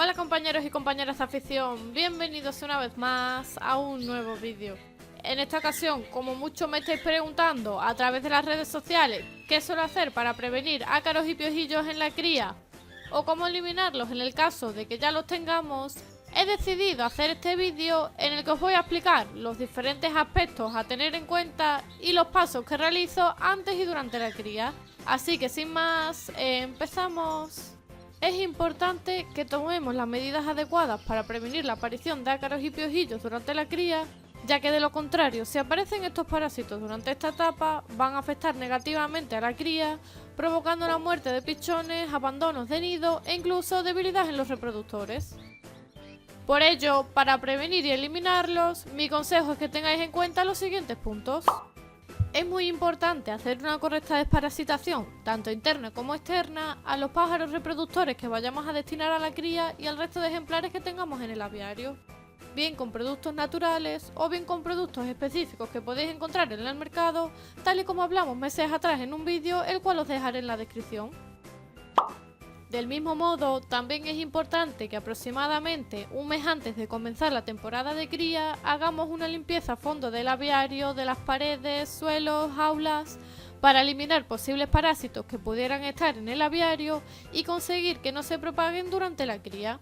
Hola compañeros y compañeras de afición, bienvenidos una vez más a un nuevo vídeo. En esta ocasión, como mucho me estáis preguntando a través de las redes sociales qué suelo hacer para prevenir ácaros y piojillos en la cría o cómo eliminarlos en el caso de que ya los tengamos, he decidido hacer este vídeo en el que os voy a explicar los diferentes aspectos a tener en cuenta y los pasos que realizo antes y durante la cría. Así que sin más, empezamos. Es importante que tomemos las medidas adecuadas para prevenir la aparición de ácaros y piojillos durante la cría, ya que de lo contrario, si aparecen estos parásitos durante esta etapa, van a afectar negativamente a la cría, provocando la muerte de pichones, abandonos de nido e incluso debilidad en los reproductores. Por ello, para prevenir y eliminarlos, mi consejo es que tengáis en cuenta los siguientes puntos. Es muy importante hacer una correcta desparasitación, tanto interna como externa, a los pájaros reproductores que vayamos a destinar a la cría y al resto de ejemplares que tengamos en el aviario, bien con productos naturales o bien con productos específicos que podéis encontrar en el mercado, tal y como hablamos meses atrás en un vídeo, el cual os dejaré en la descripción. Del mismo modo, también es importante que aproximadamente un mes antes de comenzar la temporada de cría hagamos una limpieza a fondo del aviario, de las paredes, suelos, jaulas, para eliminar posibles parásitos que pudieran estar en el aviario y conseguir que no se propaguen durante la cría.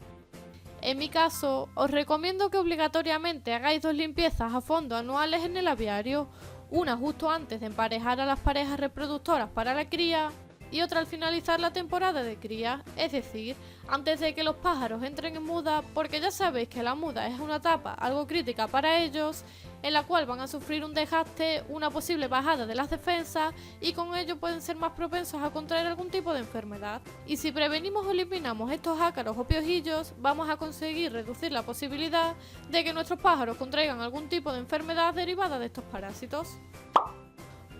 En mi caso, os recomiendo que obligatoriamente hagáis 2 limpiezas a fondo anuales en el aviario, una justo antes de emparejar a las parejas reproductoras para la cría, y otra al finalizar la temporada de cría, es decir, antes de que los pájaros entren en muda, porque ya sabéis que la muda es una etapa algo crítica para ellos, en la cual van a sufrir un desgaste, una posible bajada de las defensas y con ello pueden ser más propensos a contraer algún tipo de enfermedad. Y si prevenimos o eliminamos estos ácaros o piojillos, vamos a conseguir reducir la posibilidad de que nuestros pájaros contraigan algún tipo de enfermedad derivada de estos parásitos.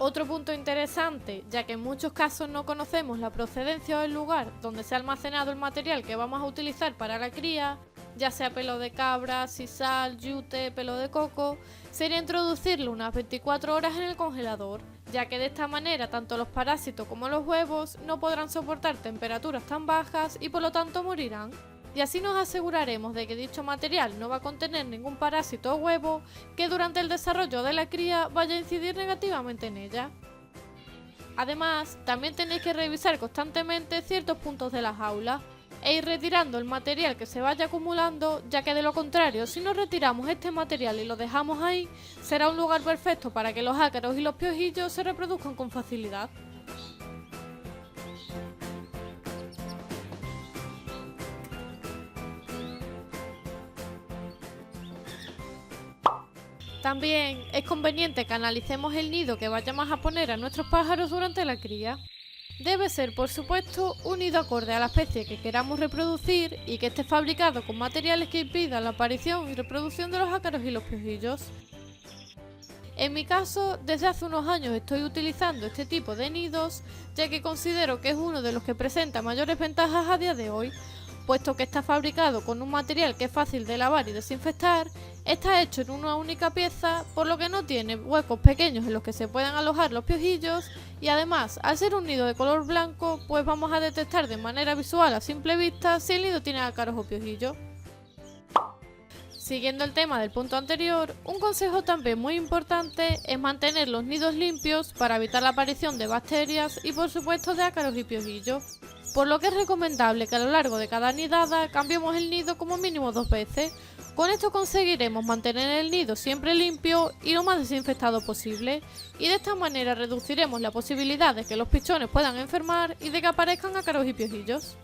Otro punto interesante, ya que en muchos casos no conocemos la procedencia o el lugar donde se ha almacenado el material que vamos a utilizar para la cría, ya sea pelo de cabra, sisal, yute, pelo de coco, sería introducirlo unas 24 horas en el congelador, ya que de esta manera tanto los parásitos como los huevos no podrán soportar temperaturas tan bajas y por lo tanto morirán. Y así nos aseguraremos de que dicho material no va a contener ningún parásito o huevo que durante el desarrollo de la cría vaya a incidir negativamente en ella. Además, también tenéis que revisar constantemente ciertos puntos de la jaula e ir retirando el material que se vaya acumulando, ya que de lo contrario, si no retiramos este material y lo dejamos ahí, será un lugar perfecto para que los ácaros y los piojillos se reproduzcan con facilidad. También es conveniente que analicemos el nido que vayamos a poner a nuestros pájaros durante la cría. Debe ser, por supuesto, un nido acorde a la especie que queramos reproducir y que esté fabricado con materiales que impidan la aparición y reproducción de los ácaros y los piojillos. En mi caso, desde hace unos años estoy utilizando este tipo de nidos, ya que considero que es uno de los que presenta mayores ventajas a día de hoy, puesto que está fabricado con un material que es fácil de lavar y desinfectar, está hecho en una única pieza, por lo que no tiene huecos pequeños en los que se puedan alojar los piojillos y además, al ser un nido de color blanco, pues vamos a detectar de manera visual a simple vista si el nido tiene ácaros o piojillos. Siguiendo el tema del punto anterior, un consejo también muy importante es mantener los nidos limpios para evitar la aparición de bacterias y por supuesto de ácaros y piojillos, por lo que es recomendable que a lo largo de cada nidada cambiemos el nido como mínimo 2 veces. Con esto conseguiremos mantener el nido siempre limpio y lo más desinfectado posible, y de esta manera reduciremos la posibilidad de que los pichones puedan enfermar y de que aparezcan ácaros y piojillos.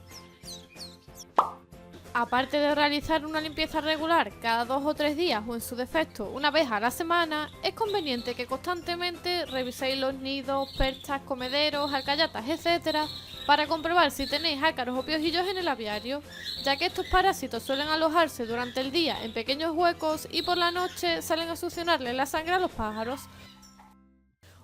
Aparte de realizar una limpieza regular cada 2 o 3 días o en su defecto una vez a la semana, es conveniente que constantemente reviséis los nidos, perchas, comederos, alcayatas, etc. para comprobar si tenéis ácaros o piojillos en el aviario, ya que estos parásitos suelen alojarse durante el día en pequeños huecos y por la noche salen a succionarle la sangre a los pájaros.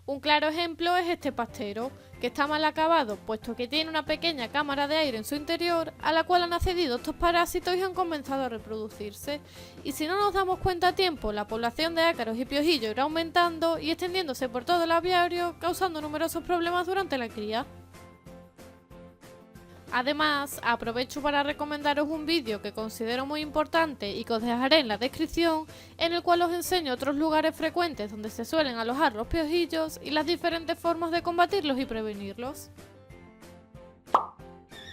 Un claro ejemplo es este pastero, que está mal acabado puesto que tiene una pequeña cámara de aire en su interior a la cual han accedido estos parásitos y han comenzado a reproducirse. Y si no nos damos cuenta a tiempo, la población de ácaros y piojillos irá aumentando y extendiéndose por todo el aviario, causando numerosos problemas durante la cría. Además, aprovecho para recomendaros un vídeo que considero muy importante y que os dejaré en la descripción, en el cual os enseño otros lugares frecuentes donde se suelen alojar los piojillos y las diferentes formas de combatirlos y prevenirlos.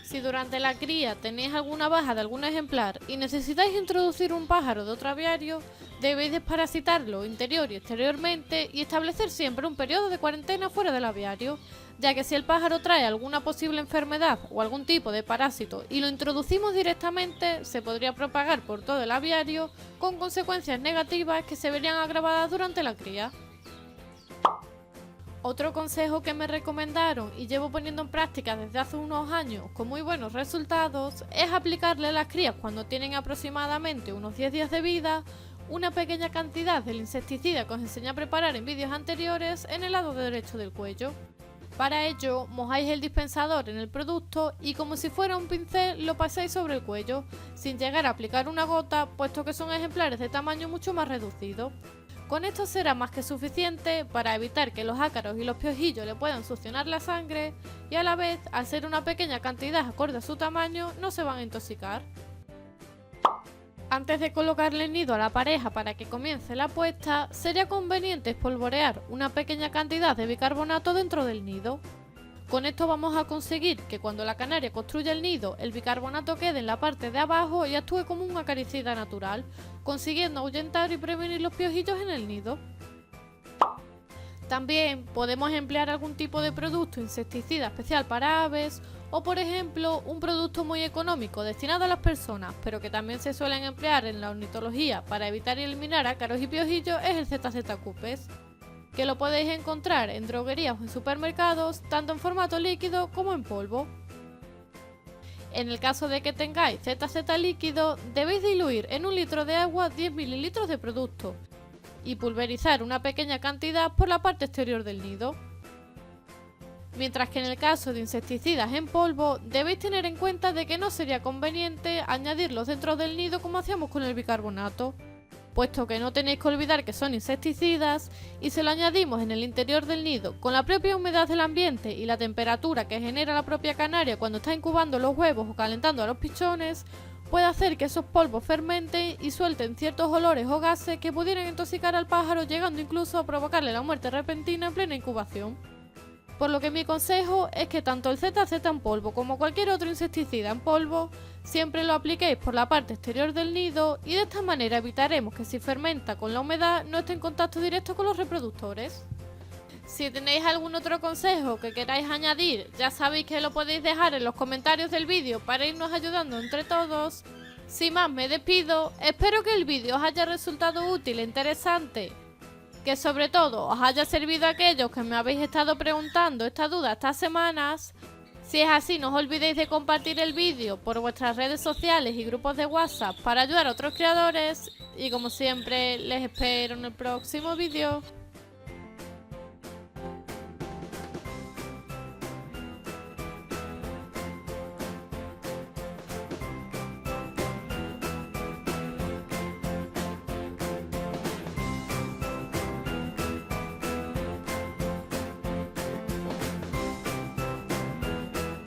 Si durante la cría tenéis alguna baja de algún ejemplar y necesitáis introducir un pájaro de otro aviario, debéis desparasitarlo interior y exteriormente y establecer siempre un periodo de cuarentena fuera del aviario, ya que si el pájaro trae alguna posible enfermedad o algún tipo de parásito y lo introducimos directamente, se podría propagar por todo el aviario con consecuencias negativas que se verían agravadas durante la cría. Otro consejo que me recomendaron y llevo poniendo en práctica desde hace unos años con muy buenos resultados es aplicarle a las crías cuando tienen aproximadamente unos 10 días de vida una pequeña cantidad del insecticida que os enseñé a preparar en vídeos anteriores en el lado derecho del cuello. Para ello, mojáis el dispensador en el producto y como si fuera un pincel lo pasáis sobre el cuello, sin llegar a aplicar una gota, puesto que son ejemplares de tamaño mucho más reducido. Con esto será más que suficiente para evitar que los ácaros y los piojillos le puedan succionar la sangre y a la vez, al ser una pequeña cantidad acorde a su tamaño, no se van a intoxicar. Antes de colocarle el nido a la pareja para que comience la puesta, sería conveniente espolvorear una pequeña cantidad de bicarbonato dentro del nido. Con esto vamos a conseguir que cuando la canaria construya el nido, el bicarbonato quede en la parte de abajo y actúe como un acaricida natural, consiguiendo ahuyentar y prevenir los piojillos en el nido. También podemos emplear algún tipo de producto insecticida especial para aves o por ejemplo un producto muy económico destinado a las personas pero que también se suelen emplear en la ornitología para evitar y eliminar ácaros y piojillos es el ZZ Cupes, que lo podéis encontrar en droguerías o en supermercados tanto en formato líquido como en polvo. En el caso de que tengáis ZZ líquido, debéis diluir en 1 litro de agua 10 ml de producto y pulverizar una pequeña cantidad por la parte exterior del nido. Mientras que en el caso de insecticidas en polvo, debéis tener en cuenta de que no sería conveniente añadirlos dentro del nido como hacíamos con el bicarbonato, puesto que no tenéis que olvidar que son insecticidas y si lo añadimos en el interior del nido con la propia humedad del ambiente y la temperatura que genera la propia canaria cuando está incubando los huevos o calentando a los pichones, puede hacer que esos polvos fermenten y suelten ciertos olores o gases que pudieran intoxicar al pájaro, llegando incluso a provocarle la muerte repentina en plena incubación. Por lo que mi consejo es que tanto el ZZ en polvo como cualquier otro insecticida en polvo siempre lo apliquéis por la parte exterior del nido y de esta manera evitaremos que si fermenta con la humedad no esté en contacto directo con los reproductores. Si tenéis algún otro consejo que queráis añadir, ya sabéis que lo podéis dejar en los comentarios del vídeo para irnos ayudando entre todos. Sin más me despido, espero que el vídeo os haya resultado útil e interesante, que sobre todo os haya servido a aquellos que me habéis estado preguntando esta duda estas semanas. Si es así, no os olvidéis de compartir el vídeo por vuestras redes sociales y grupos de WhatsApp para ayudar a otros creadores y como siempre les espero en el próximo vídeo.